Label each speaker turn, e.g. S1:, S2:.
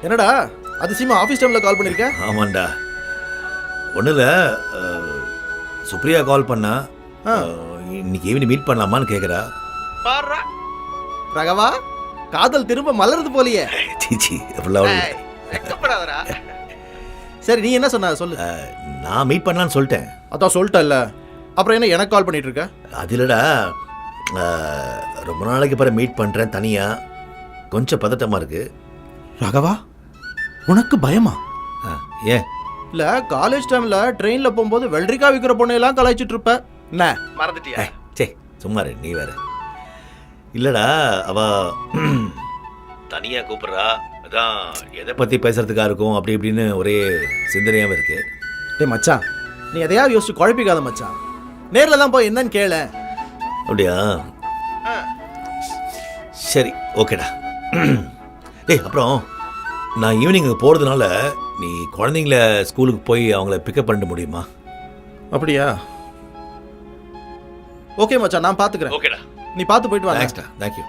S1: என்னடா அதிசயமா ஆஃபீஸ் டைமில் கால் பண்ணியிருக்க?
S2: ஆமாண்டா, ஒன்றும் இல்லை. சுப்ரியா கால் பண்ணா, இன்னைக்கு ஈவினிங் மீட் பண்ணலாமான்னு கேட்குறா.
S1: ரகவா, காதல் திரும்ப மலருது போலியே.
S2: சீச்சி, அப்படிலாம்
S1: சரி, நீ என்ன சொன்ன சொல்லு.
S2: நான் மீட் பண்ணலான்னு சொல்லிட்டேன்.
S1: அதான் சொல்லிட்டல்ல, அப்புறம் என்ன எனக்கு கால் பண்ணிட்டு இருக்க?
S2: அது இல்லைடா, ரொம்ப நாளைக்கு பிறகு மீட் பண்ணுறேன் தனியாக, கொஞ்சம் பதட்டமாக இருக்கு.
S1: ரகவா, உனக்கு பயமா?
S2: ஏன்
S1: இல்ல, காலேஜ் டைம்ல ட்ரெயின்ல போகும்போது வெள்ளரிக்காய் விற்கிற பொண்ணையெல்லாம் கலாய்ச்சிட்டு இருப்ப. என்ன மறந்துட்டியா?
S2: சே சும்மா இரு, நீ வேற. இல்லடா, அவ தனியாக கூப்பிட்றா, அதான் எதை பற்றி பேசுறதுக்காக இருக்கும் அப்படி இப்படின்னு ஒரே சிந்தனையாகவும் இருக்கு.
S1: டேய் மச்சான், நீ எதையாவது யோசிச்சு குழப்பிக்காத மச்சான். நேரில் தான் போய் என்னன்னு கேள.
S2: அப்படியா? சரி, ஓகேடா. டேய், அப்புறம் நான் ஈவினிங் போகிறதுனால நீ குழந்தைங்கள ஸ்கூலுக்கு போய் அவங்கள பிக்கப் பண்ணிட முடியுமா?
S1: அப்படியா? ஓகே மச்சான், நான் பார்த்துக்கிறேன்.
S2: ஓகேடா,
S1: நீ பார்த்து போயிட்டு வா.
S2: தேங்க்ஸ்டா, தேங்க்யூ.